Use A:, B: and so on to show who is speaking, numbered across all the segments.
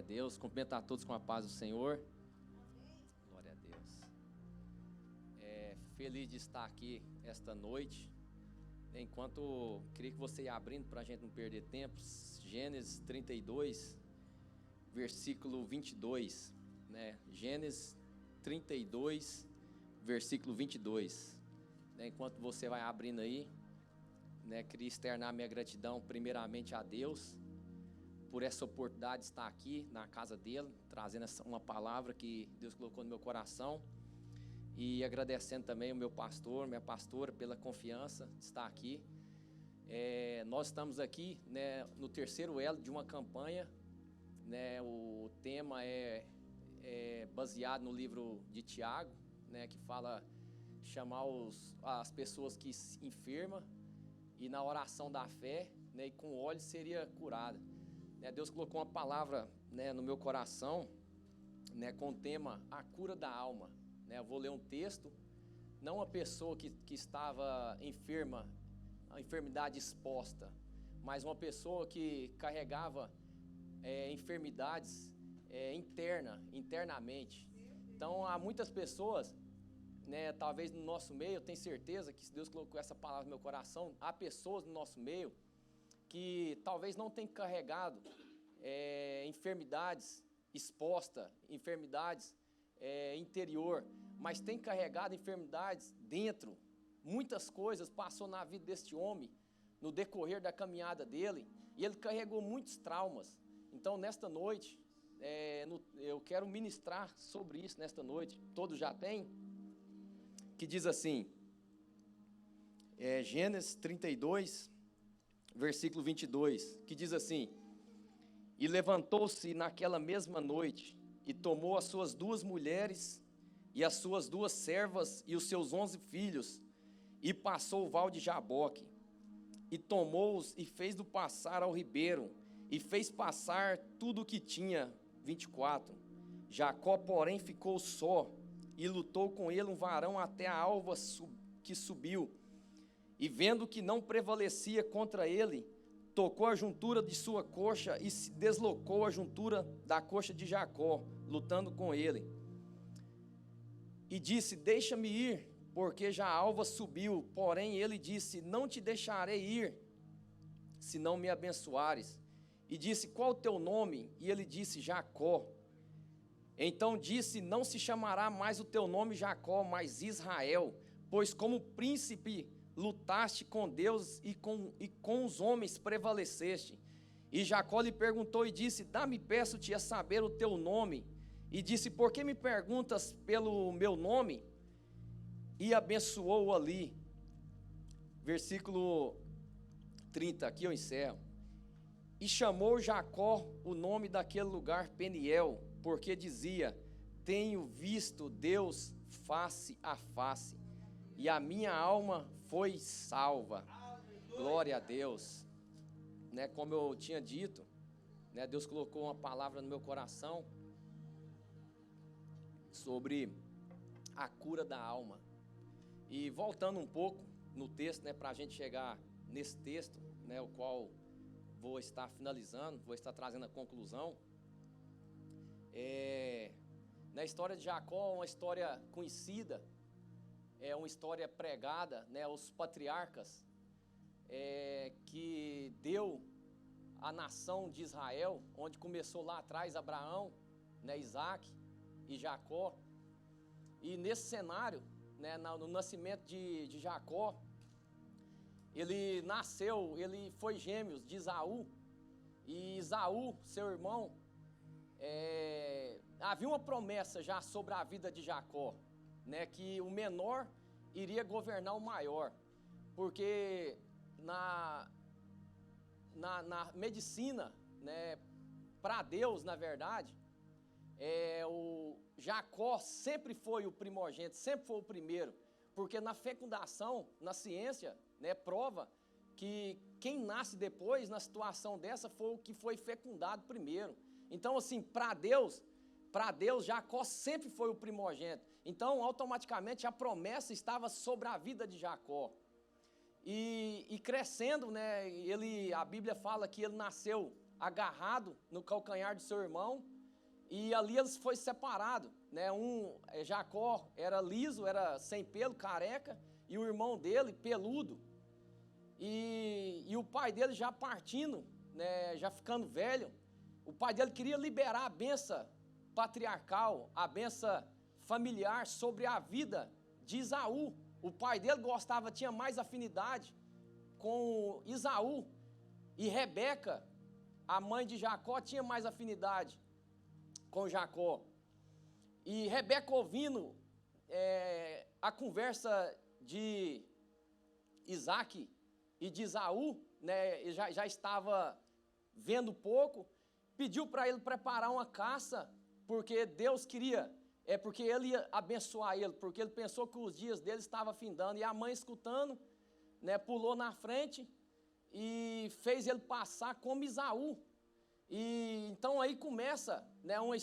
A: Deus. Cumprimentar a todos com a paz do Senhor. Glória a Deus. Feliz de estar aqui esta noite. Enquanto queria que você ia abrindo para a gente não perder tempo, Gênesis 32, versículo 22, né? Gênesis 32, versículo 22. Enquanto você vai abrindo aí, né, queria externar minha gratidão primeiramente a Deus por essa oportunidade de estar aqui na casa dele, trazendo uma palavra que Deus colocou no meu coração, e agradecendo também o meu pastor, minha pastora, pela confiança de estar aqui. Nós estamos aqui, né, no terceiro elo de uma campanha, né, o tema é baseado no livro de Tiago, né, que fala chamar as pessoas que se enfermam e na oração da fé, né, e com óleo seria curada. Deus colocou uma palavra, né, no meu coração, né, com o tema a cura da alma, né? Eu vou ler um texto, não uma pessoa que estava enferma, a enfermidade exposta, mas uma pessoa que carregava enfermidades internamente. Então há muitas pessoas, né, talvez no nosso meio, eu tenho certeza que se Deus colocou essa palavra no meu coração, há pessoas no nosso meio que talvez não tenham carregado enfermidades expostas, enfermidades interior, mas tem carregado enfermidades dentro. Muitas coisas passou na vida deste homem, no decorrer da caminhada dele, e ele carregou muitos traumas. Então nesta noite, eu quero ministrar sobre isso nesta noite. Todos já têm? Que diz assim, Gênesis 32, versículo 22, que diz assim: e levantou-se naquela mesma noite, e tomou as suas 2 mulheres, e as suas 2 servas, e os seus 11 filhos, e passou o val de Jaboque, e tomou-os, e fez-do passar ao ribeiro, e fez passar tudo o que tinha. 24. Jacó, porém, ficou só, e lutou com ele um varão até a alva que subiu, e vendo que não prevalecia contra ele, tocou a juntura de sua coxa e se deslocou a juntura da coxa de Jacó, lutando com ele. E disse: deixa-me ir, porque já a alva subiu. Porém ele disse: não te deixarei ir, se não me abençoares. E disse: qual o teu nome? E ele disse: Jacó. Então disse: não se chamará mais o teu nome Jacó, mas Israel, pois como príncipe lutaste com Deus e com os homens prevaleceste. E Jacó lhe perguntou e disse: dá-me, peço-te, a saber o teu nome. E disse: por que me perguntas pelo meu nome? E abençoou-o ali. Versículo 30, aqui eu encerro. E chamou Jacó o nome daquele lugar Peniel, porque dizia: tenho visto Deus face a face, e a minha alma foi salva. Glória a Deus. Né, como eu tinha dito, né, Deus colocou uma palavra no meu coração sobre a cura da alma. E voltando um pouco no texto, né, para a gente chegar nesse texto, né, o qual vou estar finalizando, vou estar trazendo a conclusão. Na história de Jacó, uma história conhecida, uma história pregada, né, aos patriarcas, que deu a nação de Israel, onde começou lá atrás Abraão, né, Isaac e Jacó. E nesse cenário, né, no nascimento de Jacó, ele nasceu, ele foi gêmeos de Esaú, e Esaú, seu irmão, havia uma promessa já sobre a vida de Jacó, né, que o menor iria governar o maior, porque na medicina, né, para Deus, na verdade, o Jacó sempre foi o primogênito, sempre foi o primeiro, porque na fecundação, na ciência, né, prova que quem nasce depois, na situação dessa, foi o que foi fecundado primeiro. Então, assim, para Deus, Jacó sempre foi o primogênito. Então, automaticamente, a promessa estava sobre a vida de Jacó. E crescendo, né, a Bíblia fala que ele nasceu agarrado no calcanhar do seu irmão, e ali eles foram separados, né? Jacó era liso, era sem pelo, careca, e o irmão dele, peludo, e o pai dele já partindo, né? Já ficando velho, o pai dele queria liberar a benção patriarcal, a benção familiar sobre a vida de Esaú. O pai dele tinha mais afinidade com Esaú, e Rebeca, a mãe de Jacó, tinha mais afinidade com Jacó. E Rebeca, ouvindo a conversa de Isaac e de Esaú, né, já estava vendo pouco, pediu para ele preparar uma caça, porque Deus queria, porque ele ia abençoar ele, porque ele pensou que os dias dele estavam findando. E a mãe, escutando, né, pulou na frente e fez ele passar como Esaú. E então aí começa, né, uma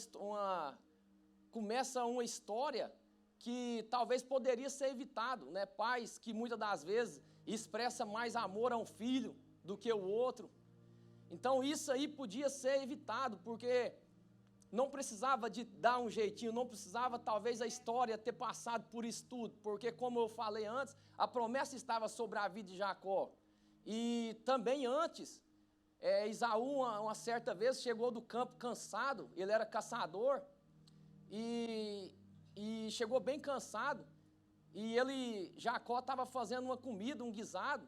A: história que talvez poderia ser evitado, né? Pais que muitas das vezes expressam mais amor a um filho do que o outro. Então isso aí podia ser evitado, porque não precisava de dar um jeitinho, não precisava talvez a história ter passado por isso tudo, porque como eu falei antes, a promessa estava sobre a vida de Jacó. E também antes, Esaú, uma certa vez, chegou do campo cansado, ele era caçador, e chegou bem cansado, e Jacó estava fazendo uma comida, um guisado,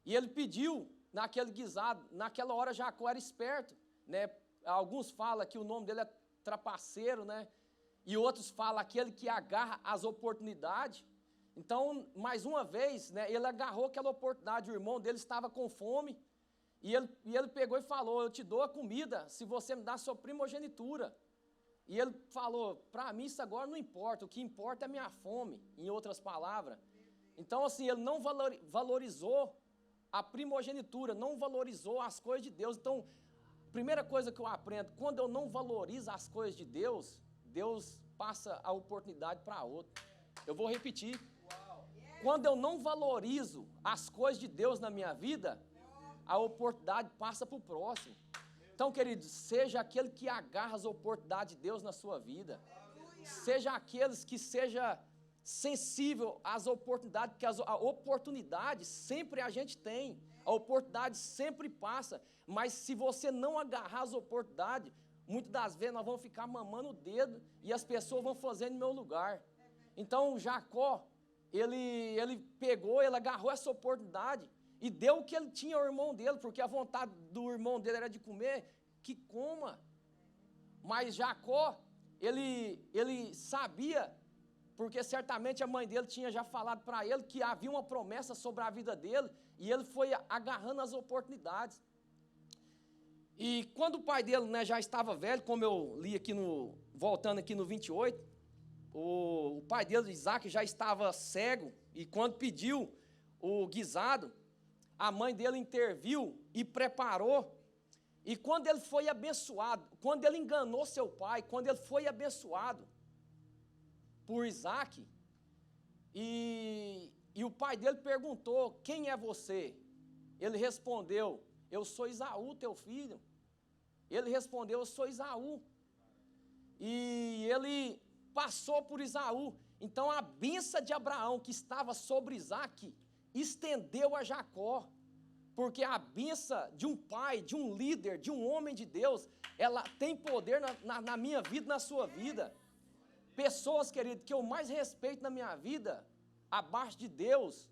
A: e ele pediu naquele guisado. Naquela hora Jacó era esperto, né? Alguns falam que o nome dele é trapaceiro, né? E outros falam aquele que agarra as oportunidades. Então, mais uma vez, né, ele agarrou aquela oportunidade. O irmão dele estava com fome, e ele pegou e falou: eu te dou a comida se você me dá a sua primogenitura. E ele falou: para mim isso agora não importa, o que importa é a minha fome, em outras palavras. Então, assim, ele não valorizou a primogenitura, não valorizou as coisas de Deus. Então, primeira coisa que eu aprendo: quando eu não valorizo as coisas de Deus, Deus passa a oportunidade para outro. Eu vou repetir. Quando eu não valorizo as coisas de Deus na minha vida, a oportunidade passa para o próximo. Então, queridos, seja aquele que agarra as oportunidades de Deus na sua vida. Seja aqueles que seja sensível às oportunidades, porque a oportunidade sempre a gente tem. A oportunidade sempre passa. Mas se você não agarrar as oportunidades, muitas das vezes nós vamos ficar mamando o dedo e as pessoas vão fazer no meu lugar. Então, Jacó, ele agarrou essa oportunidade e deu o que ele tinha ao irmão dele, porque a vontade do irmão dele era de comer, que coma. Mas Jacó, ele sabia, porque certamente a mãe dele tinha já falado para ele que havia uma promessa sobre a vida dele, e ele foi agarrando as oportunidades. E quando o pai dele, né, já estava velho, como eu li aqui voltando aqui no 28, o pai dele, Isaac, já estava cego, e quando pediu o guisado, a mãe dele interviu e preparou. E quando ele foi abençoado, quando ele enganou seu pai, quando ele foi abençoado por Isaac, e o pai dele perguntou: quem é você? Ele respondeu: eu sou Esaú, teu filho. Ele respondeu: eu sou Esaú. E ele passou por Esaú. Então a bênção de Abraão que estava sobre Isaac estendeu a Jacó, porque a bênção de um pai, de um líder, de um homem de Deus, ela tem poder na minha vida, na sua vida. Pessoas, querido, que eu mais respeito na minha vida, abaixo de Deus,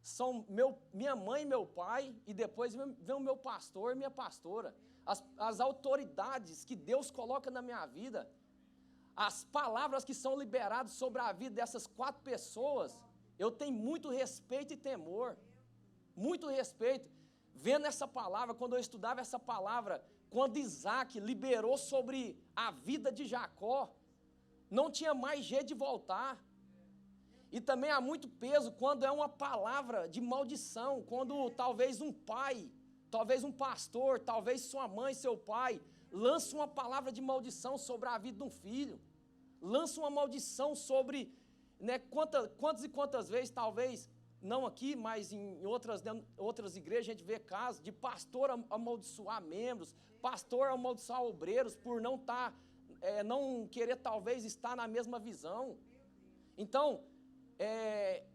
A: são minha mãe e meu pai, e depois vem o meu pastor e minha pastora. As autoridades que Deus coloca na minha vida, as palavras que são liberadas sobre a vida dessas 4 pessoas, eu tenho muito respeito e temor, muito respeito. Vendo essa palavra, quando eu estudava essa palavra, quando Isaac liberou sobre a vida de Jacó, não tinha mais jeito de voltar. E também há muito peso quando é uma palavra de maldição, quando talvez um pai, talvez um pastor, talvez sua mãe, seu pai, lança uma palavra de maldição sobre a vida de um filho, lança uma maldição sobre, né, quantas e quantas vezes, talvez, não aqui, mas em outras igrejas, a gente vê casos de pastor amaldiçoar membros, pastor amaldiçoar obreiros por não estar não querer talvez estar na mesma visão. Então,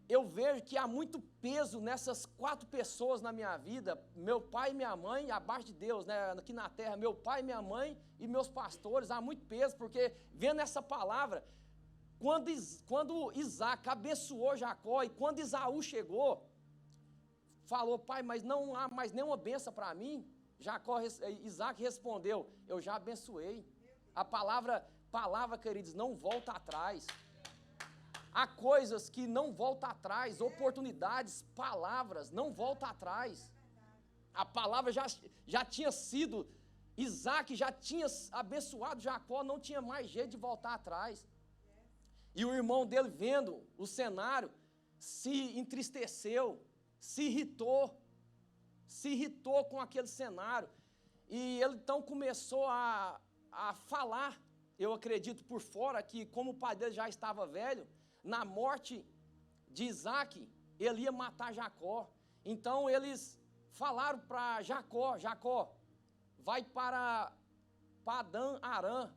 A: eu vejo que há muito peso nessas 4 pessoas na minha vida, meu pai e minha mãe, abaixo de Deus, né, aqui na terra, meu pai, minha mãe e meus pastores, há muito peso, porque vendo essa palavra, quando Isaac abençoou Jacó e quando Esaú chegou, falou, pai, mas não há mais nenhuma bênção para mim, Isaac respondeu, eu já abençoei. A palavra, queridos, não volta atrás. Há coisas que não voltam atrás, oportunidades, palavras, não voltam atrás. A palavra já tinha sido, Isaac já tinha abençoado Jacó, não tinha mais jeito de voltar atrás. E o irmão dele, vendo o cenário, se entristeceu, se irritou com aquele cenário. E ele então começou a falar, eu acredito por fora, que como o pai dele já estava velho, na morte de Isaac, ele ia matar Jacó. Então eles falaram para Jacó, vai para Padã Arã,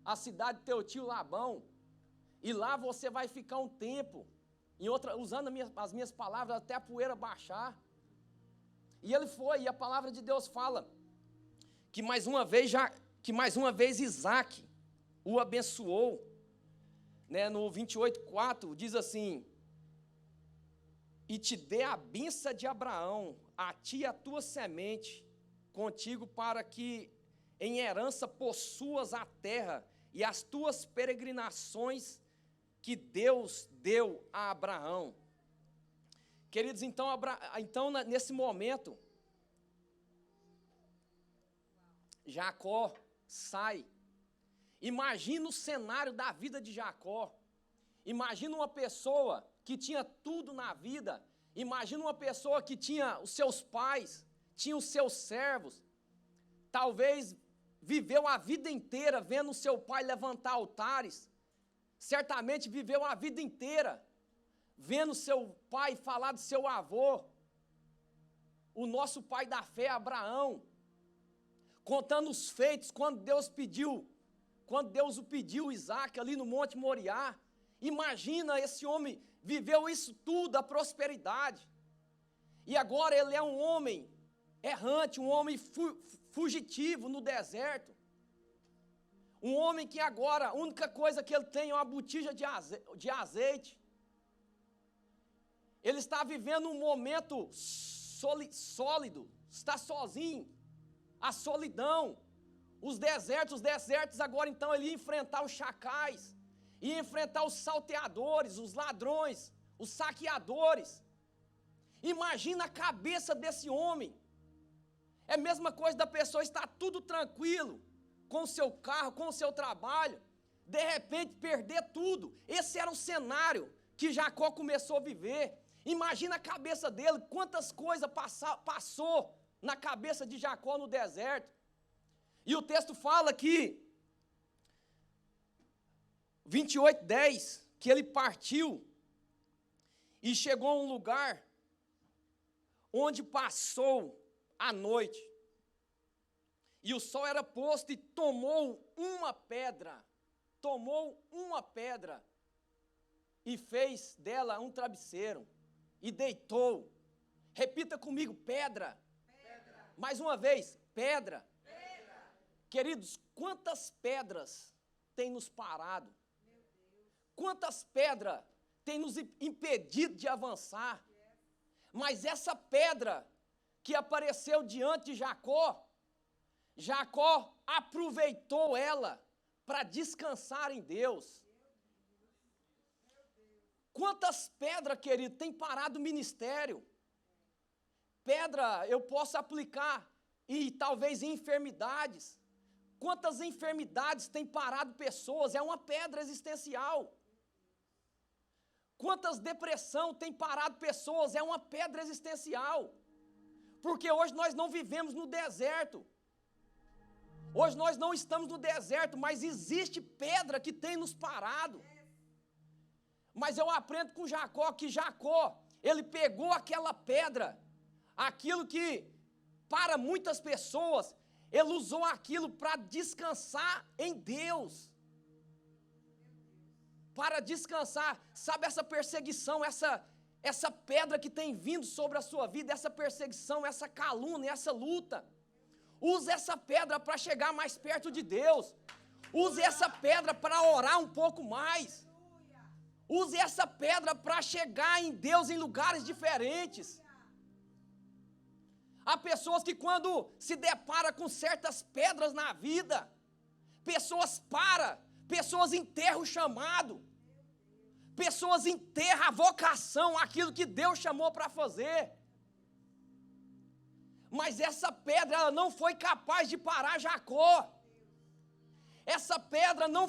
A: a cidade de teu tio Labão, e lá você vai ficar um tempo, usando as minhas palavras, até a poeira baixar. E ele foi, e a palavra de Deus fala, que mais uma vez Isaac o abençoou. Né, no 28:4 diz assim, e te dê a bênção de Abraão, a ti e a tua semente, contigo para que em herança possuas a terra e as tuas peregrinações que Deus deu a Abraão. Queridos, então nesse momento, Jacó sai. Imagina o cenário da vida de Jacó. Imagina uma pessoa que tinha tudo na vida. Imagina uma pessoa que tinha os seus pais, tinha os seus servos. Talvez viveu a vida inteira vendo o seu pai levantar altares. Certamente viveu a vida inteira vendo seu pai falar do seu avô, o nosso pai da fé, Abraão, contando os feitos quando Deus o pediu, Isaac, ali no Monte Moriá. Imagina, esse homem viveu isso tudo, a prosperidade. E agora ele é um homem errante, um homem fugitivo no deserto. Um homem que agora, a única coisa que ele tem é uma botija de azeite. Ele está vivendo um momento sólido, está sozinho, a solidão. Os desertos agora então ele ia enfrentar os chacais, ia enfrentar os salteadores, os ladrões, os saqueadores. Imagina a cabeça desse homem. É a mesma coisa da pessoa estar tudo tranquilo, com o seu carro, com o seu trabalho, de repente perder tudo. Esse era o cenário que Jacó começou a viver. Imagina a cabeça dele, quantas coisas passou na cabeça de Jacó no deserto. E o texto fala que, 28:10, que ele partiu e chegou a um lugar onde passou a noite. E o sol era posto e tomou uma pedra e fez dela um travesseiro e deitou. Repita comigo, pedra. Mais uma vez, pedra. Queridos, quantas pedras tem nos parado? Quantas pedras tem nos impedido de avançar? Mas essa pedra que apareceu diante de Jacó aproveitou ela para descansar em Deus. Quantas pedras, querido, tem parado o ministério? Pedra eu posso aplicar e talvez em enfermidades. Quantas enfermidades têm parado pessoas? É uma pedra existencial. Quantas depressão tem parado pessoas? É uma pedra existencial. Porque hoje nós não vivemos no deserto. Hoje nós não estamos no deserto, mas existe pedra que tem nos parado. Mas eu aprendo com Jacó, que Jacó, ele pegou aquela pedra, aquilo que para muitas pessoas Ele usou aquilo para descansar em Deus. Para descansar, sabe essa perseguição, essa pedra que tem vindo sobre a sua vida, essa perseguição, essa calúnia, essa luta. Use essa pedra para chegar mais perto de Deus. Use essa pedra para orar um pouco mais. Use essa pedra para chegar em Deus em lugares diferentes. Há pessoas que quando se depara com certas pedras na vida, pessoas enterram o chamado, pessoas enterram a vocação, aquilo que Deus chamou para fazer. Mas essa pedra ela não foi capaz de parar Jacó. Essa pedra não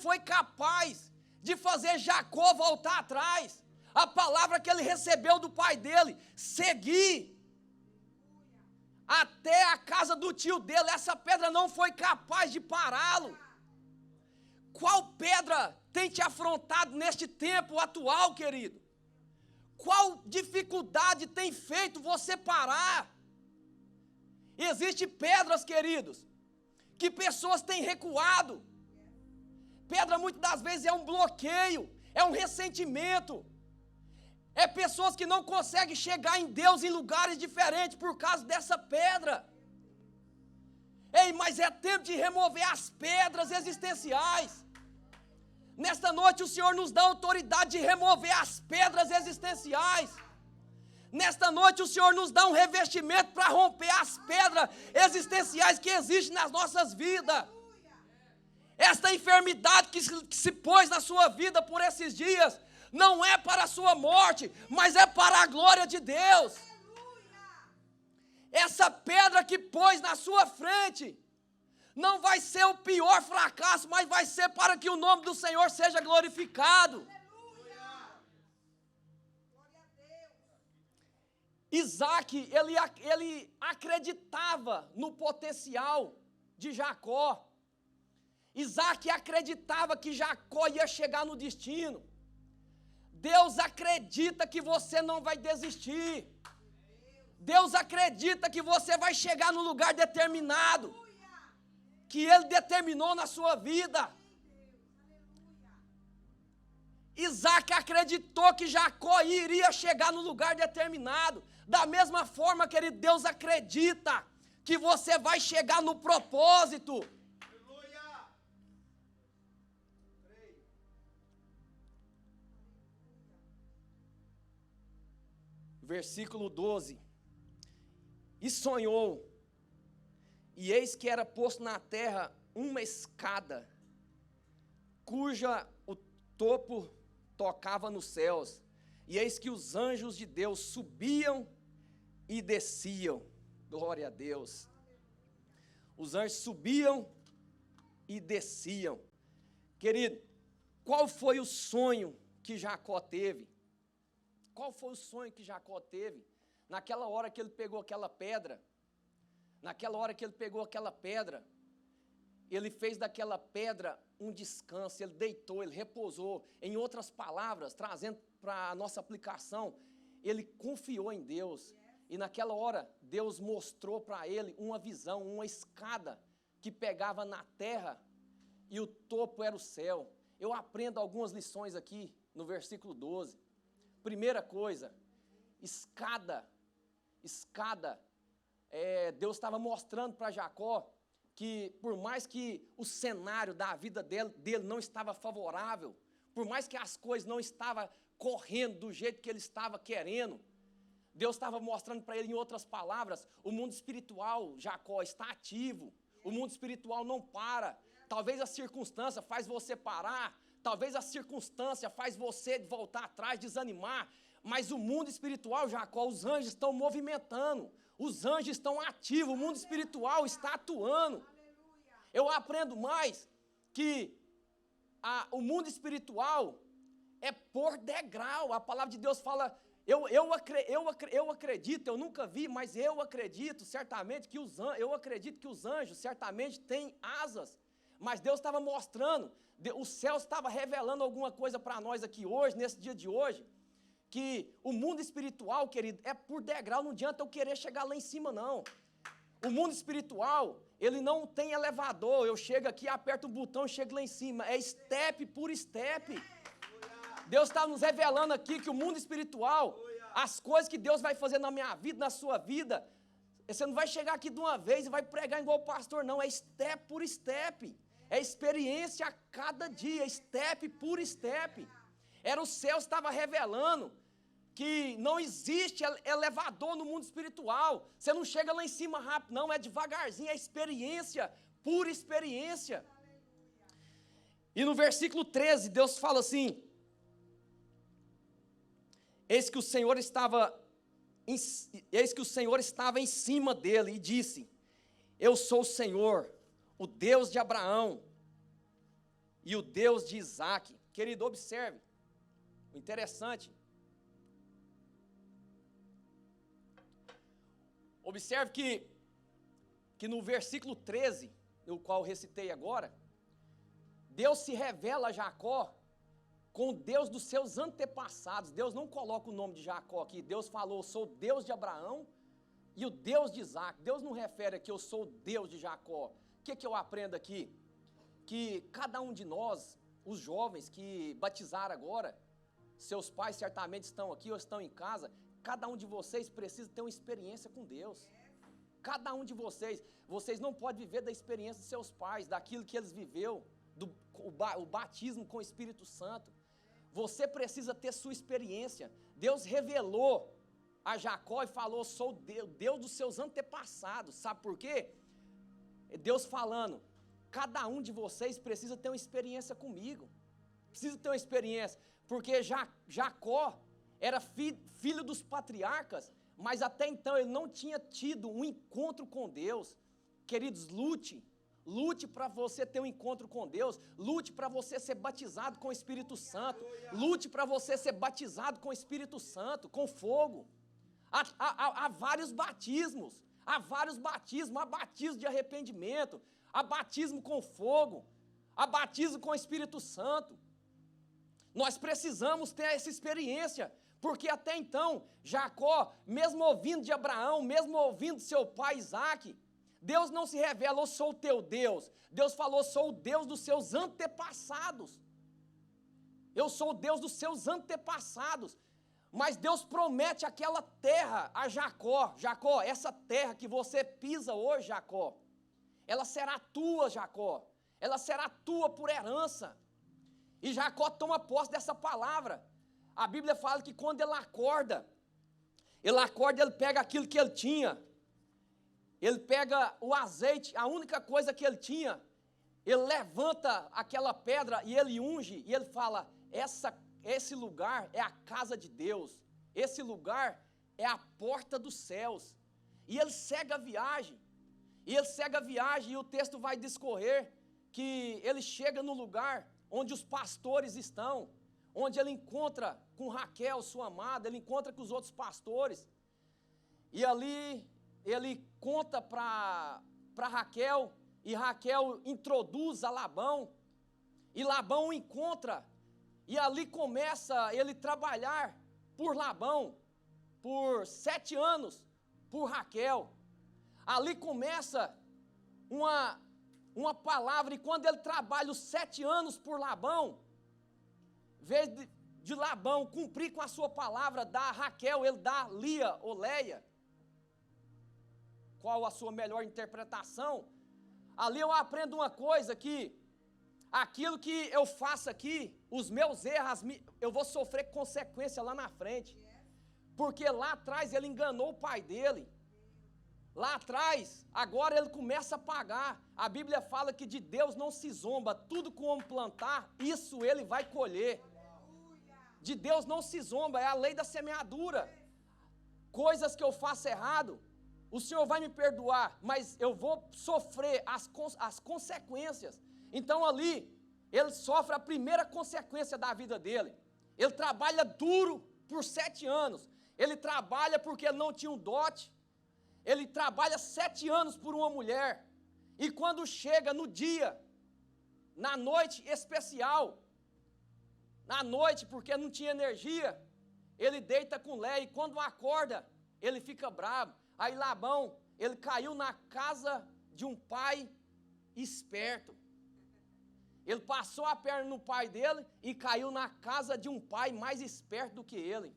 A: foi capaz de fazer Jacó voltar atrás. A palavra que ele recebeu do pai dele, seguir até a casa do tio dele, essa pedra não foi capaz de pará-lo. Qual pedra tem te afrontado neste tempo atual, querido? Qual dificuldade tem feito você parar? Existem pedras, queridos, que pessoas têm recuado. Pedra muitas das vezes é um bloqueio, é um ressentimento. É pessoas que não conseguem chegar em Deus em lugares diferentes por causa dessa pedra. Ei, mas é tempo de remover as pedras existenciais. Nesta noite o Senhor nos dá autoridade de remover as pedras existenciais. Nesta noite o Senhor nos dá um revestimento para romper as pedras existenciais que existem nas nossas vidas. Esta enfermidade que se pôs na sua vida por esses dias, não é para a sua morte, mas é para a glória de Deus. Essa pedra que pôs na sua frente, não vai ser o pior fracasso, mas vai ser para que o nome do Senhor seja glorificado. Isaac, ele acreditava no potencial de Jacó. Isaac acreditava que Jacó ia chegar no destino. Deus acredita que você não vai desistir. Deus acredita que você vai chegar no lugar determinado, que Ele determinou na sua vida. Isaac acreditou que Jacó iria chegar no lugar determinado. Da mesma forma, querido, Deus acredita que você vai chegar no propósito. Versículo 12. E sonhou, e eis que era posto na terra uma escada, cuja o topo tocava nos céus, e eis que os anjos de Deus subiam e desciam. Glória a Deus. Os anjos subiam e desciam. Querido, qual foi o sonho que Jacó teve? Qual foi o sonho que Jacó teve? Naquela hora que ele pegou aquela pedra, ele fez daquela pedra um descanso, ele deitou, ele repousou. Em outras palavras, trazendo para a nossa aplicação, ele confiou em Deus. E naquela hora, Deus mostrou para ele uma visão, uma escada que pegava na terra e o topo era o céu. Eu aprendo algumas lições aqui no versículo 12. Primeira coisa, escada, Deus estava mostrando para Jacó que por mais que o cenário da vida dele não estava favorável, por mais que as coisas não estavam correndo do jeito que ele estava querendo, Deus estava mostrando para ele, em outras palavras, o mundo espiritual, Jacó, está ativo, o mundo espiritual não para. Talvez a circunstância faz você parar, talvez a circunstância faz você voltar atrás, desanimar, mas o mundo espiritual, Jacó, os anjos estão movimentando, os anjos estão ativos, o mundo espiritual está atuando. Eu aprendo mais que o mundo espiritual é por degrau. A palavra de Deus fala, eu acredito, eu nunca vi, mas eu acredito certamente que os anjos certamente têm asas. Mas Deus estava mostrando, o céu estava revelando alguma coisa para nós aqui hoje, nesse dia de hoje, que o mundo espiritual, querido, é por degrau, não adianta eu querer chegar lá em cima, não. O mundo espiritual, ele não tem elevador. Eu chego aqui, aperto o botão e chego lá em cima. É step por step. Deus está nos revelando aqui que o mundo espiritual, as coisas que Deus vai fazer na minha vida, na sua vida, você não vai chegar aqui de uma vez e vai pregar igual o pastor, não. É step por step. É experiência a cada dia, step por step. Era o céu que estava revelando que não existe elevador no mundo espiritual. Você não chega lá em cima rápido, não. É devagarzinho, é experiência, pura experiência. E no versículo 13, Deus fala assim: eis que o Senhor estava em cima dele e disse: eu sou o Senhor, o Deus de Abraão e o Deus de Isaque. Querido, observe, o interessante, observe que no versículo 13, o qual recitei agora, Deus se revela a Jacó com o Deus dos seus antepassados. Deus não coloca o nome de Jacó aqui. Deus falou: sou o Deus de Abraão e o Deus de Isaque. Deus não refere aqui: eu sou o Deus de Jacó. O que eu aprendo aqui? Que cada um de nós, os jovens que batizaram agora, seus pais certamente estão aqui ou estão em casa, cada um de vocês precisa ter uma experiência com Deus. Cada um de vocês não podem viver da experiência de seus pais, daquilo que eles viveu, o batismo com o Espírito Santo. Você precisa ter sua experiência. Deus revelou a Jacó e falou: sou Deus dos seus antepassados. Sabe por quê? Deus falando: cada um de vocês precisa ter uma experiência comigo. Precisa ter uma experiência. Porque Jacó era filho dos patriarcas, mas até então ele não tinha tido um encontro com Deus. Queridos, lute para você ter um encontro com Deus, lute para você ser batizado com o Espírito Santo, lute para você ser batizado com o Espírito Santo, com fogo. Há vários batismos, há batismo de arrependimento, há batismo com fogo, há batismo com o Espírito Santo. Nós precisamos ter essa experiência, porque até então, Jacó, mesmo ouvindo de Abraão, mesmo ouvindo de seu pai Isaque, Deus não se revela: eu sou o teu Deus. Deus falou: sou o Deus dos seus antepassados. Eu sou o Deus dos seus antepassados. Mas Deus promete aquela terra a Jacó. Jacó, essa terra que você pisa hoje, Jacó, ela será tua, Jacó. Ela será tua por herança. E Jacó toma posse dessa palavra. A Bíblia fala que quando ele acorda, ele pega aquilo que ele tinha. Ele pega o azeite, a única coisa que ele tinha, ele levanta aquela pedra e ele unge, e ele fala: esse lugar é a casa de Deus, esse lugar é a porta dos céus. E ele segue a viagem, e o texto vai discorrer que ele chega no lugar onde os pastores estão, onde ele encontra com Raquel, sua amada, ele encontra com os outros pastores, e ali ele conta para Raquel, e Raquel introduz a Labão, e Labão o encontra, e ali começa ele trabalhar por Labão, por 7 anos, por Raquel. Ali começa uma palavra, e quando ele trabalha os 7 anos por Labão, em vez de Labão cumprir com a sua palavra, dá a Raquel, ele dá Lia ou Leia. Qual a sua melhor interpretação? Ali eu aprendo uma coisa, que aquilo que eu faço aqui, os meus erros, eu vou sofrer consequência lá na frente. Porque lá atrás ele enganou o pai dele. Lá atrás, agora ele começa a pagar. A Bíblia fala que de Deus não se zomba. Tudo que o homem plantar, isso ele vai colher. De Deus não se zomba, é a lei da semeadura. Coisas que eu faço errado, o Senhor vai me perdoar, mas eu vou sofrer as consequências. Então ali, ele sofre a primeira consequência da vida dele. Ele trabalha duro por 7 anos. Ele trabalha porque ele não tinha um dote. Ele trabalha 7 anos por uma mulher. E quando chega no dia, na noite especial, na noite, porque não tinha energia, ele deita com Léia, e quando acorda, ele fica bravo. Aí Labão, ele caiu na casa de um pai esperto. Ele passou a perna no pai dele e caiu na casa de um pai mais esperto do que ele.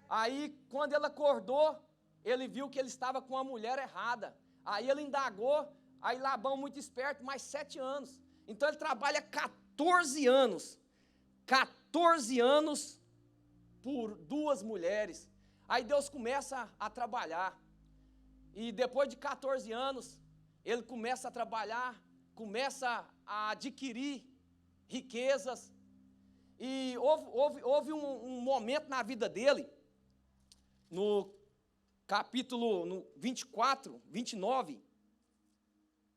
A: Aí, quando ele acordou, ele viu que ele estava com a mulher errada. Aí ele indagou, aí Labão, muito esperto, mais 7 anos. Então ele trabalha 14 anos. 14 anos por 2 mulheres. Aí Deus começa a trabalhar. E depois de 14 anos, ele começa a trabalhar, começa a adquirir riquezas. E houve um momento na vida dele, no capítulo 24, 29,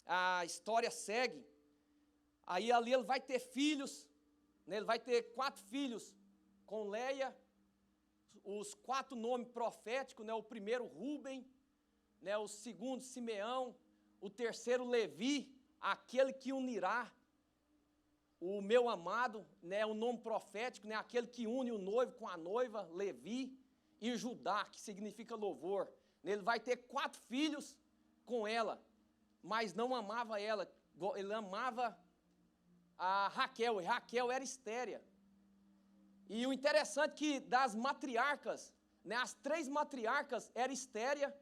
A: a história segue. Aí ali ele vai ter filhos, né? Ele vai ter 4 filhos com Leia, os 4 nomes proféticos, né? O primeiro Rúben, né? O segundo Simeão, o terceiro Levi, aquele que unirá o meu amado, né? O nome profético, né? Aquele que une o noivo com a noiva, Levi, e Judá, que significa louvor. Ele vai ter 4 filhos com ela, mas não amava ela, ele amava a Raquel, e Raquel era estéril. E o interessante é que das matriarcas, né, as 3 matriarcas eram estéreis,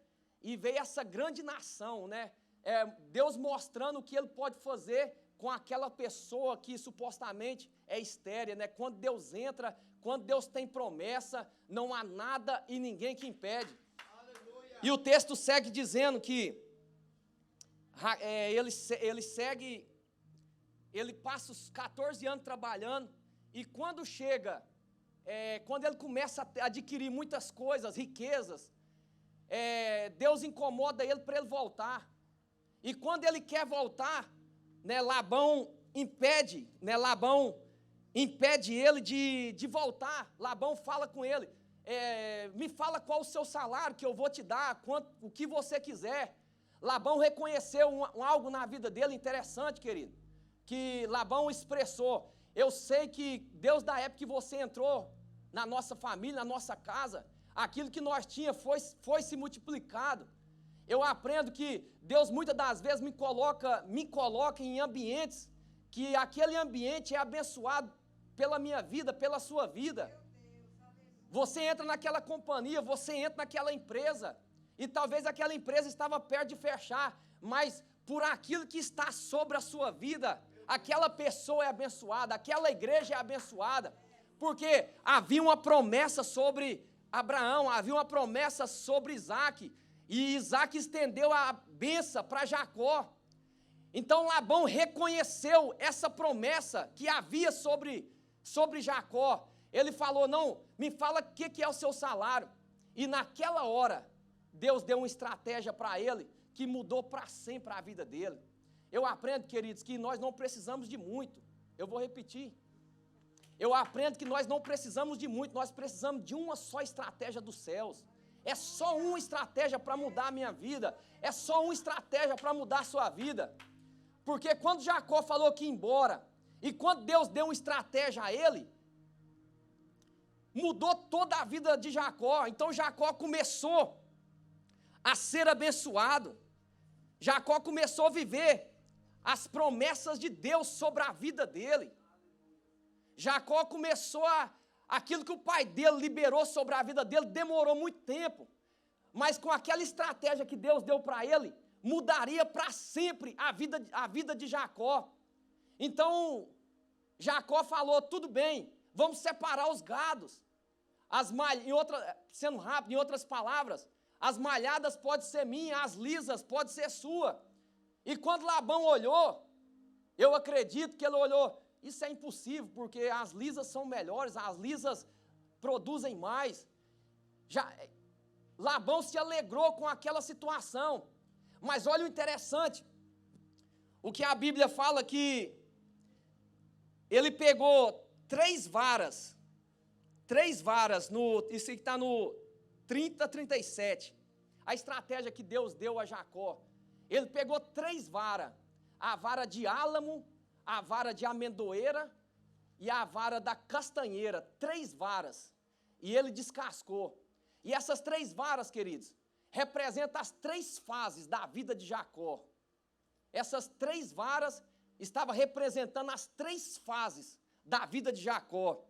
A: e veio essa grande nação, né? Deus mostrando o que ele pode fazer com aquela pessoa que supostamente é estéril, né? Quando Deus entra, quando Deus tem promessa, não há nada e ninguém que impede. Aleluia. E o texto segue dizendo que ele passa os 14 anos trabalhando, e quando chega, quando ele começa a adquirir muitas coisas, riquezas, Deus incomoda ele para ele voltar. E quando ele quer voltar, né, Labão impede ele de voltar. Labão fala com ele, me fala qual o seu salário que eu vou te dar, o que você quiser. Labão reconheceu algo na vida dele interessante, querido, que Labão expressou: eu sei que Deus, da época que você entrou na nossa família, na nossa casa, aquilo que nós tínhamos foi se multiplicado. Eu aprendo que Deus muitas das vezes me coloca em ambientes que aquele ambiente é abençoado pela minha vida, pela sua vida. Você entra naquela companhia, você entra naquela empresa, e talvez aquela empresa estava perto de fechar, mas por aquilo que está sobre a sua vida, aquela pessoa é abençoada, aquela igreja é abençoada, porque havia uma promessa sobre Abraão, havia uma promessa sobre Isaac, e Isaac estendeu a bênção para Jacó. Então Labão reconheceu essa promessa que havia sobre Jacó. Ele falou: não, me fala o que é o seu salário. E naquela hora, Deus deu uma estratégia para ele, que mudou para sempre a vida dele. Eu aprendo, queridos, que nós não precisamos de muito. Eu vou repetir. Eu aprendo que nós não precisamos de muito, nós precisamos de uma só estratégia dos céus. É só uma estratégia para mudar a minha vida. É só uma estratégia para mudar a sua vida. Porque quando Jacó falou que ia embora, e quando Deus deu uma estratégia a ele, mudou toda a vida de Jacó. Então Jacó começou a ser abençoado. Jacó começou a viver as promessas de Deus sobre a vida dele. Jacó começou aquilo que o pai dele liberou sobre a vida dele, demorou muito tempo, mas com aquela estratégia que Deus deu para ele, mudaria para sempre a vida de Jacó. Então, Jacó falou: tudo bem, vamos separar os gados. Sendo rápido, em outras palavras, as malhadas podem ser minhas, as lisas podem ser sua. E quando Labão olhou, eu acredito que ele olhou: isso é impossível, porque as lisas são melhores, as lisas produzem mais. Labão se alegrou com aquela situação. Mas olha o interessante, o que a Bíblia fala, que ele pegou 3 varas, isso está no 30, 37, a estratégia que Deus deu a Jacó. Ele pegou 3 varas, a vara de álamo, a vara de amendoeira e a vara da castanheira, 3 varas, e ele descascou. E essas 3 varas, queridos, representa as 3 fases da vida de Jacó. Essas 3 varas estavam representando as 3 fases da vida de Jacó.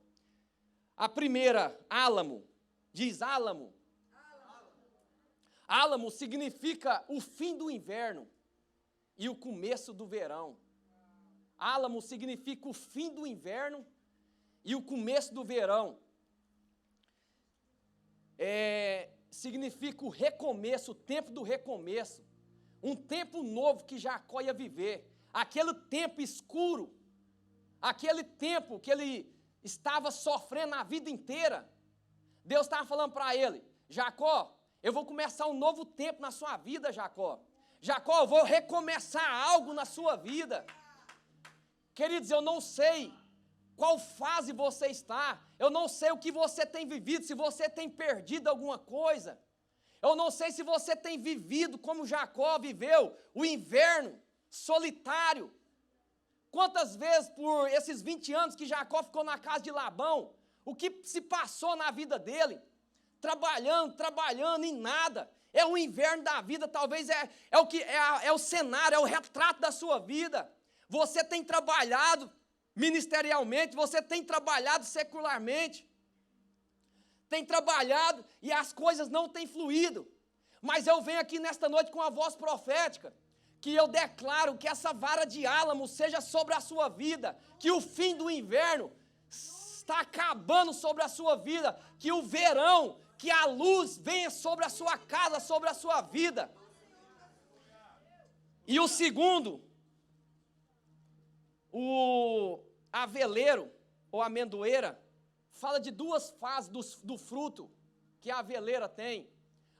A: A primeira, álamo, diz álamo. Álamo significa o fim do inverno e o começo do verão. Álamo significa o fim do inverno e o começo do verão. Significa o recomeço, o tempo do recomeço. Um tempo novo que Jacó ia viver. Aquele tempo escuro, aquele tempo que ele estava sofrendo a vida inteira. Deus estava falando para ele: Jacó, eu vou começar um novo tempo na sua vida, Jacó. Jacó, eu vou recomeçar algo na sua vida. Queridos, eu não sei qual fase você está, eu não sei o que você tem vivido, se você tem perdido alguma coisa. Eu não sei se você tem vivido como Jacó viveu, o inverno solitário. Quantas vezes por esses 20 anos que Jacó ficou na casa de Labão, o que se passou na vida dele? Trabalhando em nada. É o inverno da vida, talvez é o cenário, é o retrato da sua vida. Você tem trabalhado ministerialmente, você tem trabalhado secularmente, tem trabalhado e as coisas não têm fluído. Mas eu venho aqui nesta noite com a voz profética, que eu declaro que essa vara de álamo seja sobre a sua vida, que o fim do inverno está acabando sobre a sua vida, que o verão, que a luz venha sobre a sua casa, sobre a sua vida. E o segundo, o aveleiro ou amendoeira, fala de 2 fases do fruto que a aveleira tem.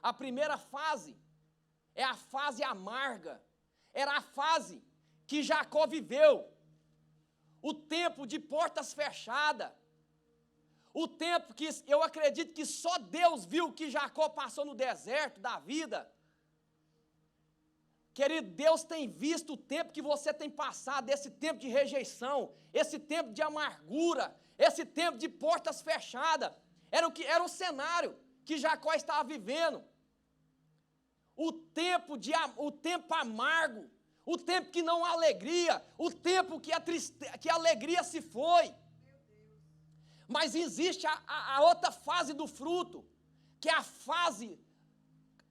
A: A primeira fase é a fase amarga, era a fase que Jacó viveu, o tempo de portas fechadas, o tempo que eu acredito que só Deus viu que Jacó passou no deserto da vida. Querido, Deus tem visto o tempo que você tem passado, esse tempo de rejeição, esse tempo de amargura, esse tempo de portas fechadas. Era o cenário que Jacó estava vivendo. O tempo amargo, o tempo que não há alegria, o tempo que a alegria se foi. Mas existe a outra fase do fruto, que é a fase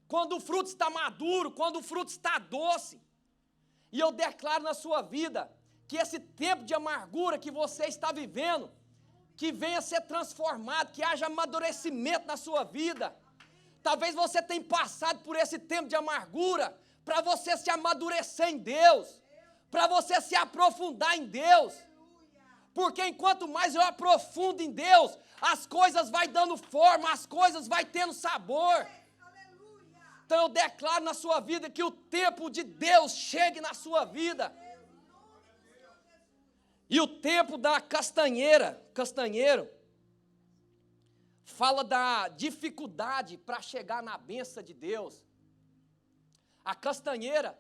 A: quando o fruto está maduro, quando o fruto está doce. E eu declaro na sua vida que esse tempo de amargura que você está vivendo, que venha ser transformado, que haja amadurecimento na sua vida. Talvez você tenha passado por esse tempo de amargura para você se amadurecer em Deus, para você se aprofundar em Deus. Porque enquanto mais eu aprofundo em Deus, as coisas vai dando forma, as coisas vai tendo sabor. Então eu declaro na sua vida que o tempo de Deus chegue na sua vida. E o tempo da castanheiro, fala da dificuldade para chegar na bênção de Deus. A castanheira,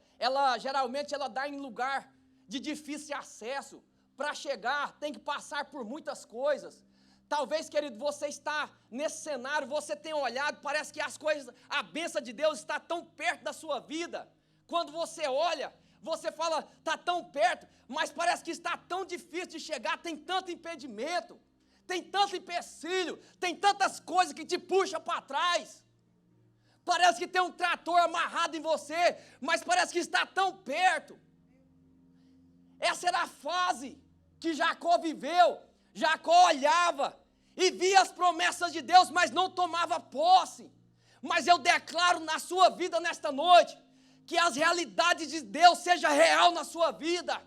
A: geralmente ela dá em lugar de difícil acesso. Para chegar, tem que passar por muitas coisas. Talvez, querido, você está nesse cenário, você tem olhado, parece que a bênção de Deus está tão perto da sua vida. Quando você olha, você fala, está tão perto, mas parece que está tão difícil de chegar, tem tanto impedimento, tem tanto empecilho, tem tantas coisas que te puxam para trás. Parece que tem um trator amarrado em você, mas parece que está tão perto. Essa era a fase que Jacó viveu. Jacó olhava e via as promessas de Deus, mas não tomava posse. Mas eu declaro na sua vida nesta noite, que as realidades de Deus sejam real na sua vida.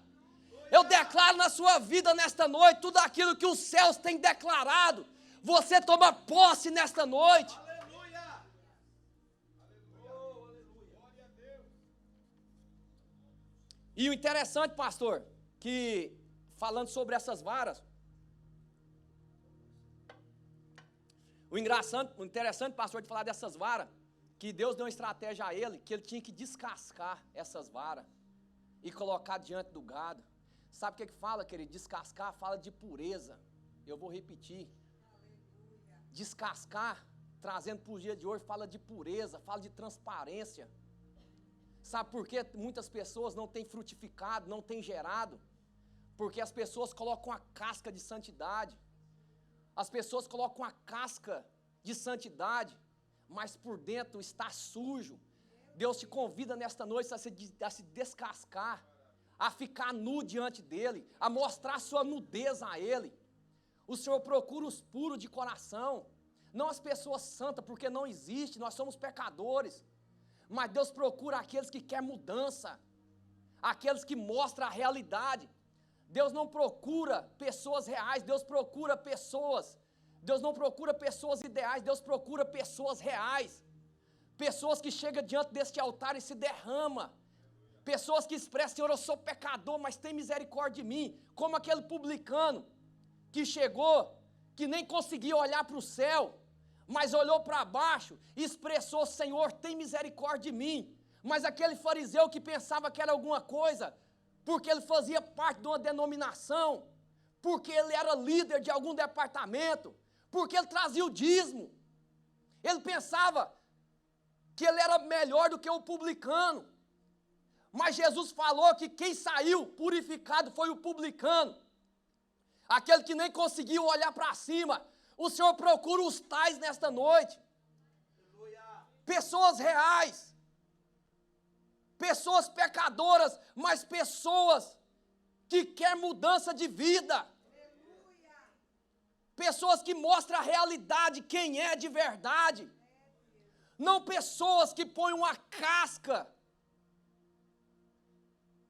A: Eu declaro na sua vida nesta noite, tudo aquilo que os céus têm declarado, você toma posse nesta noite.
B: Aleluia!
A: E o interessante, pastor, que falando sobre essas varas, o interessante, pastor, de falar dessas varas, que Deus deu uma estratégia a ele, que ele tinha que descascar essas varas e colocar diante do gado. Sabe o que fala, querido? Descascar fala de pureza. Eu vou repetir. Descascar trazendo para o dia de hoje, fala de pureza, fala de transparência. Sabe por que muitas pessoas não têm frutificado, não têm gerado? Porque as pessoas colocam a casca de santidade, as pessoas colocam a casca de santidade, mas por dentro está sujo. Deus te convida nesta noite a se descascar, a ficar nu diante dEle, a mostrar sua nudez a Ele. O Senhor procura os puros de coração, não as pessoas santas, porque não existe, nós somos pecadores. Mas Deus procura aqueles que querem mudança, aqueles que mostram a realidade. Deus não procura pessoas reais, Deus procura pessoas. Deus não procura pessoas ideais, Deus procura pessoas reais. Pessoas que chegam diante deste altar e se derramam. Pessoas que expressam: Senhor, eu sou pecador, mas tem misericórdia de mim. Como aquele publicano que chegou, que nem conseguia olhar para o céu, mas olhou para baixo e expressou: Senhor, tem misericórdia de mim. Mas aquele fariseu que pensava que era alguma coisa, porque ele fazia parte de uma denominação, porque ele era líder de algum departamento, porque ele trazia o dízimo, ele pensava que ele era melhor do que o publicano. Mas Jesus falou que quem saiu purificado foi o publicano, aquele que nem conseguiu olhar para cima. O Senhor procura os tais nesta noite, pessoas reais, pessoas pecadoras, mas pessoas que querem mudança de vida, pessoas que mostram a realidade, quem é de verdade, não pessoas que põem uma casca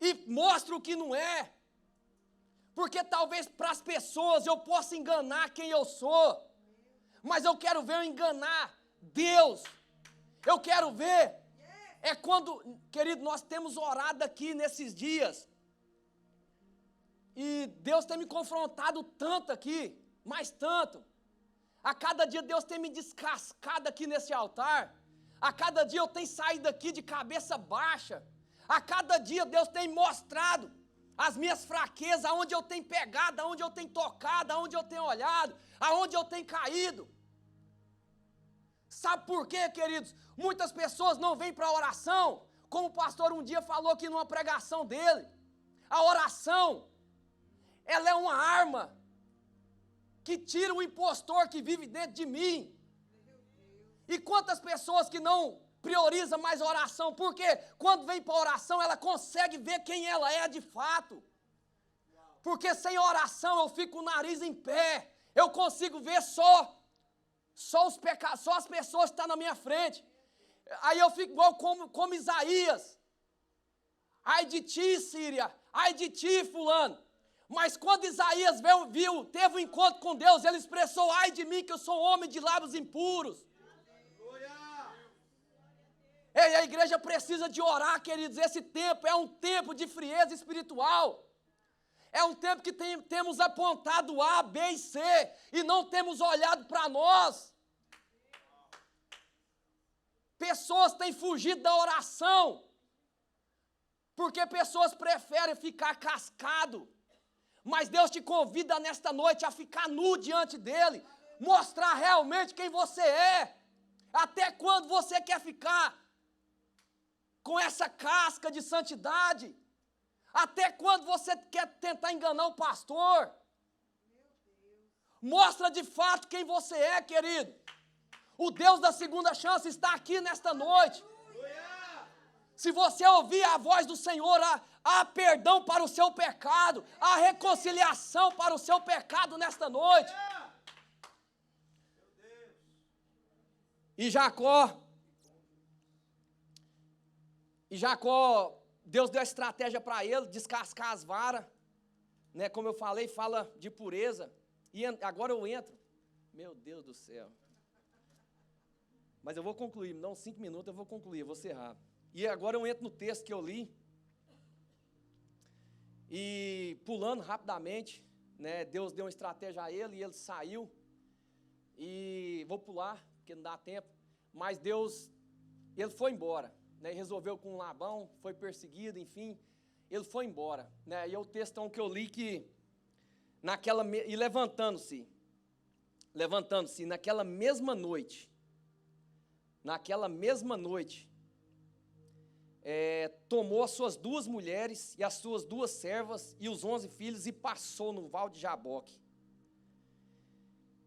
A: e mostram o que não é, porque talvez para as pessoas eu possa enganar quem eu sou, mas eu quero ver eu enganar Deus. Eu quero ver, querido, nós temos orado aqui nesses dias, e Deus tem me confrontado tanto aqui, mas tanto. A cada dia Deus tem me descascado aqui nesse altar, a cada dia eu tenho saído aqui de cabeça baixa, a cada dia Deus tem mostrado as minhas fraquezas, aonde eu tenho pegado, aonde eu tenho tocado, aonde eu tenho olhado, aonde eu tenho caído. Sabe por quê, queridos? Muitas pessoas não vêm para a oração, como o pastor um dia falou aqui numa pregação dele. A oração, ela é uma arma que tira o impostor que vive dentro de mim. E quantas pessoas que não priorizam mais a oração, porque quando vem para a oração ela consegue ver quem ela é de fato. Porque sem oração eu fico com o nariz em pé, eu consigo ver só os pecados, só as pessoas que estão na minha frente. Aí eu fico igual como Isaías. Ai de ti, Síria, ai de ti, fulano. Mas quando Isaías teve um encontro com Deus, ele expressou: ai de mim, que eu sou homem de lábios impuros. Ei, a igreja precisa de orar, queridos. Esse tempo é um tempo de frieza espiritual. É um tempo que temos apontado A, B e C, e não temos olhado para nós. Pessoas têm fugido da oração, porque pessoas preferem ficar cascado. Mas Deus te convida nesta noite a ficar nu diante dEle, mostrar realmente quem você é. Até quando você quer ficar com essa casca de santidade? Até quando você quer tentar enganar o pastor? Mostra de fato quem você é, querido. O Deus da segunda chance está aqui nesta noite. Se você ouvir a voz do Senhor, há perdão para o seu pecado, há reconciliação para o seu pecado nesta noite. E Jacó, Deus deu a estratégia para ele, descascar as varas, né? Como eu falei, fala de pureza. E agora eu entro. Meu Deus do céu. Mas eu vou concluir, me dá uns 5 minutos, eu vou concluir, eu vou cerrar. E agora eu entro no texto que eu li. E pulando rapidamente, né? Deus deu uma estratégia a ele e ele saiu. E vou pular, porque não dá tempo. Mas ele foi embora. Né, resolveu com Labão, foi perseguido, enfim, ele foi embora, né, e é o textão que eu li que, e levantando-se, naquela mesma noite, naquela mesma noite, tomou as suas 2 mulheres e as suas 2 servas e os 11 filhos e passou no val de Jaboque.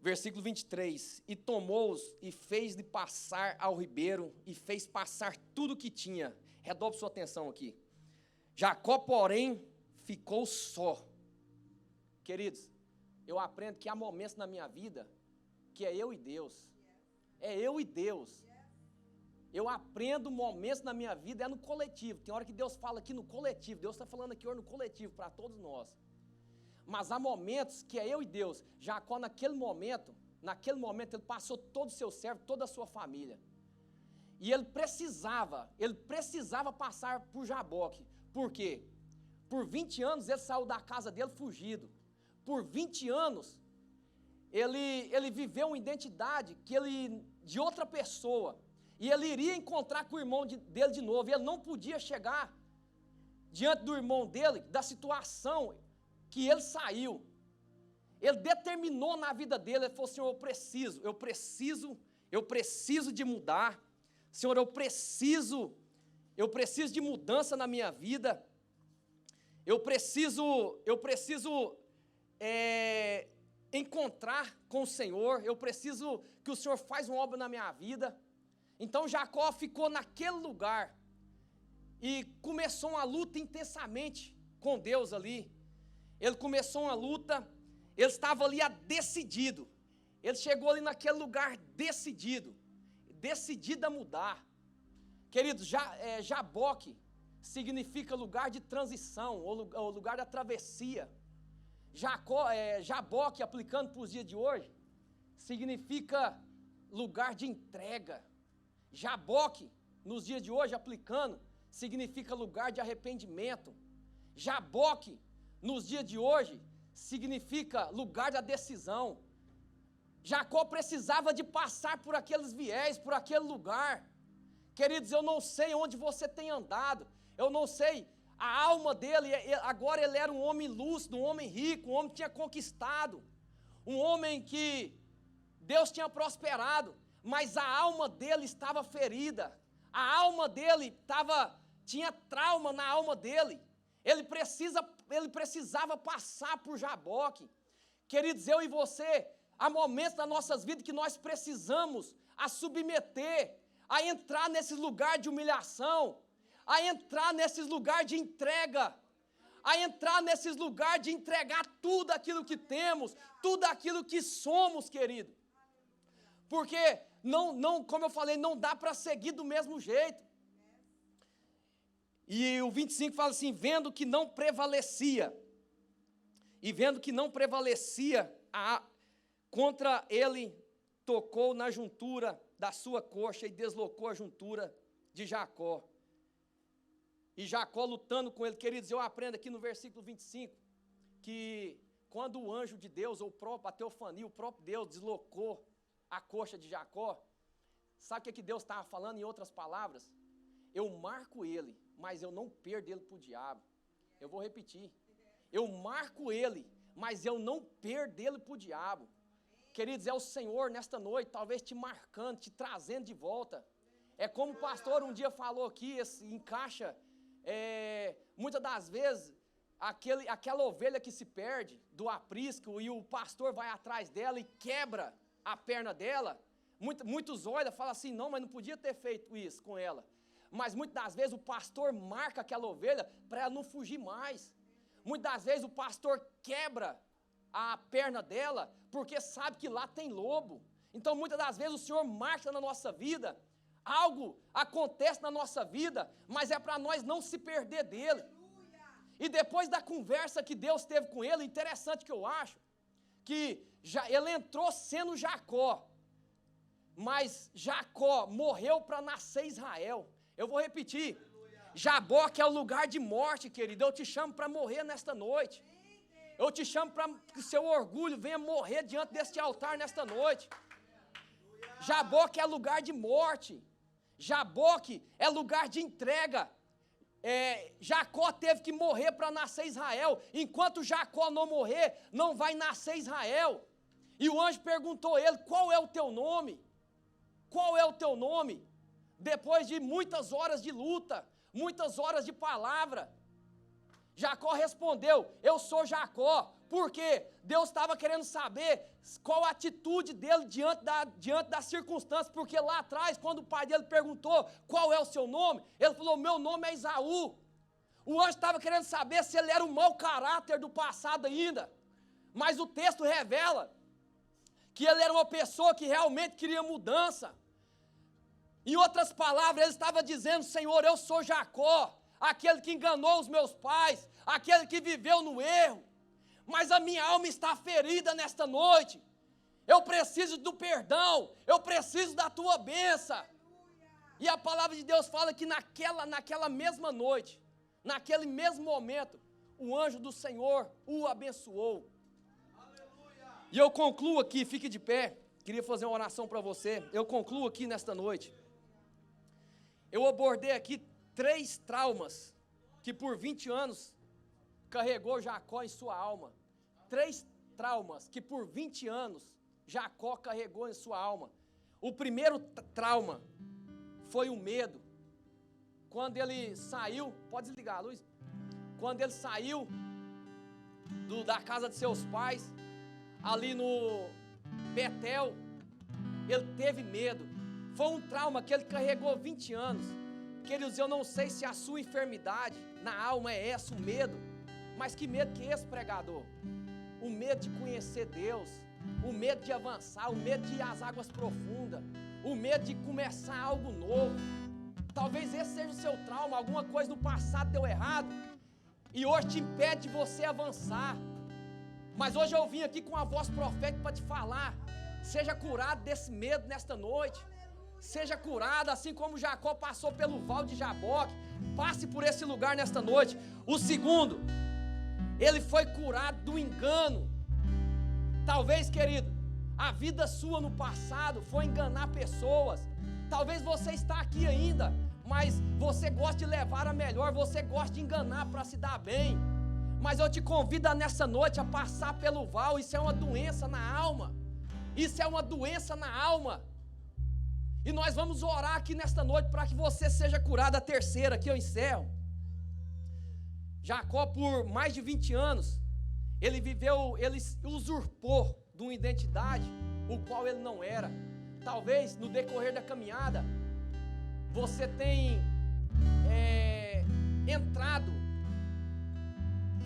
A: Versículo 23, e tomou-os e fez-lhe passar ao ribeiro e fez passar tudo o que tinha. Redobre sua atenção aqui. Jacó, porém, ficou só. Queridos, eu aprendo que há momentos na minha vida que é eu e Deus. É eu e Deus. Eu aprendo momentos na minha vida, no coletivo. Tem hora que Deus fala aqui no coletivo. Deus está falando aqui hoje no coletivo, para todos nós. Mas há momentos que é eu e Deus. Jacó, naquele momento, ele passou todo o seu servo, toda a sua família. E ele precisava passar por Jaboque. Por quê? Por 20 anos ele saiu da casa dele fugido. Por 20 anos, ele viveu uma identidade de outra pessoa. E ele iria encontrar com o irmão dele de novo. E ele não podia chegar diante do irmão dele, da situação que ele saiu. Ele determinou na vida dele, ele falou: Senhor, eu preciso de mudar. Senhor, eu preciso de mudança na minha vida. Eu preciso encontrar com o Senhor. Eu preciso que o Senhor faça uma obra na minha vida. Então Jacó ficou naquele lugar e começou uma luta intensamente com Deus ali. Ele começou uma luta, ele estava ali decidido. Ele chegou ali naquele lugar decidido a mudar. Queridos, Jaboque significa lugar de transição, ou lugar da travessia. Jaboque, aplicando para os dias de hoje, significa lugar de entrega. Jaboque, nos dias de hoje, aplicando, significa lugar de arrependimento. Jaboque, nos dias de hoje, significa lugar da decisão. Jacó precisava de passar por aqueles viés, por aquele lugar. Queridos, eu não sei onde você tem andado, eu não sei, a alma dele, agora ele era um homem lúcido, um homem rico, um homem que tinha conquistado, um homem que Deus tinha prosperado, mas a alma dele estava ferida, a alma dele tinha trauma na alma dele. Ele precisava passar por Jaboque. Queridos, eu e você, há momentos das nossas vidas que nós precisamos a submeter, a entrar nesse lugar de humilhação, a entrar nesses lugares de entrega, a entrar nesses lugares de entregar tudo aquilo que temos, tudo aquilo que somos, querido. Porque, como eu falei, não dá para seguir do mesmo jeito. E o 25 fala assim, vendo que não prevalecia, contra ele, tocou na juntura da sua coxa e deslocou a juntura de Jacó. E Jacó lutando com ele. Queridos, eu aprendo aqui no versículo 25, que quando o anjo de Deus, ou a teofania, o próprio Deus deslocou a coxa de Jacó, sabe o que Deus estava falando em outras palavras? Eu marco ele, mas eu não perdo ele para o diabo. Eu vou repetir. Eu marco ele, mas eu não perdo ele para o diabo. Queridos, é o Senhor nesta noite, talvez te marcando, te trazendo de volta. É como o pastor um dia falou aqui, encaixa, muitas das vezes, aquela ovelha que se perde do aprisco e o pastor vai atrás dela e quebra a perna dela. Muitos olham e falam assim, não, mas não podia ter feito isso com ela. Mas muitas das vezes o pastor marca aquela ovelha para ela não fugir mais. Muitas das vezes o pastor quebra a perna dela porque sabe que lá tem lobo. Então muitas das vezes o Senhor marca na nossa vida, algo acontece na nossa vida, mas é para nós não se perder dele. E depois da conversa que Deus teve com ele, interessante que eu acho, que ele entrou sendo Jacó, mas Jacó morreu para nascer Israel. Eu vou repetir, Jaboque é o lugar de morte, querido. Eu te chamo para morrer nesta noite. Eu te chamo para que o seu orgulho venha morrer diante deste altar nesta noite. Jaboque é lugar de morte. Jaboque é lugar de entrega. Jacó teve que morrer para nascer Israel. Enquanto Jacó não morrer, não vai nascer Israel. E o anjo perguntou a ele, qual é o teu nome? qual é o teu nome? Depois de muitas horas de luta, muitas horas de palavra, Jacó respondeu: eu sou Jacó. Por quê? Deus estava querendo saber qual a atitude dele diante das circunstâncias, porque lá atrás, quando o pai dele perguntou qual é o seu nome, ele falou: meu nome é Esaú. O anjo estava querendo saber se ele era um mau caráter do passado ainda, mas o texto revela que ele era uma pessoa que realmente queria mudança. Em outras palavras, ele estava dizendo: Senhor, eu sou Jacó, aquele que enganou os meus pais, aquele que viveu no erro, mas a minha alma está ferida nesta noite. Eu preciso do perdão, eu preciso da tua bênção. E a palavra de Deus fala que naquela mesma noite, naquele mesmo momento, o anjo do Senhor o abençoou. Aleluia. E eu concluo aqui, fique de pé, queria fazer uma oração para você. Eu concluo aqui nesta noite. Eu abordei aqui 3 traumas que por 20 anos carregou Jacó em sua alma. 3 traumas que por 20 anos Jacó carregou em sua alma. O primeiro trauma foi o medo. Quando ele saiu, pode desligar a luz? Quando ele saiu da casa de seus pais, ali no Betel, ele teve medo. Foi um trauma que ele carregou 20 anos. Queridos, eu não sei se a sua enfermidade na alma é essa, o medo. Mas que medo que é esse, pregador? O medo de conhecer Deus, o medo de avançar, o medo de ir às águas profundas, o medo de começar algo novo. Talvez esse seja o seu trauma, alguma coisa no passado deu errado e hoje te impede de você avançar. Mas hoje eu vim aqui com a voz profética para te falar: seja curado desse medo nesta noite. Seja curado, assim como Jacó passou pelo vale de Jaboque, passe por esse lugar nesta noite. O segundo, ele foi curado do engano. Talvez, querido, a vida sua no passado foi enganar pessoas. Talvez você está aqui ainda, mas você gosta de levar a melhor, você gosta de enganar para se dar bem. Mas eu te convido nessa noite a passar pelo vale. Isso é uma doença na alma. Isso é uma doença na alma. E nós vamos orar aqui nesta noite para que você seja curado. A terceira, aqui eu encerro. Jacó, por mais de 20 anos, ele usurpou de uma identidade o qual ele não era. Talvez no decorrer da caminhada, você tenha entrado,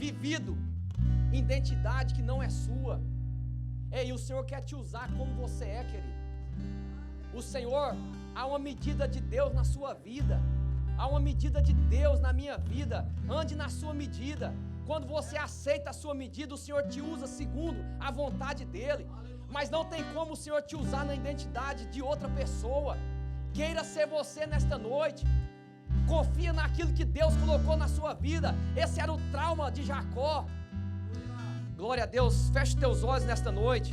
A: vivido identidade que não é sua. E o Senhor quer te usar como você é, querido. O Senhor, há uma medida de Deus na sua vida, há uma medida de Deus na minha vida. Ande na sua medida. Quando você aceita a sua medida, o Senhor te usa segundo a vontade dEle. Mas não tem como o Senhor te usar na identidade de outra pessoa. Queira ser você nesta noite. Confia naquilo que Deus colocou na sua vida. Esse era o trauma de Jacó. Glória a Deus. Feche teus olhos nesta noite.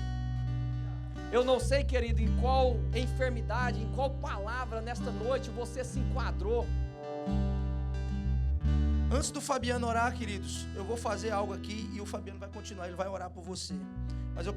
A: Eu não sei, querido, em qual enfermidade, em qual palavra nesta noite você se enquadrou.
B: Antes do Fabiano orar, queridos, eu vou fazer algo aqui e o Fabiano vai continuar, ele vai orar por você. Mas eu quero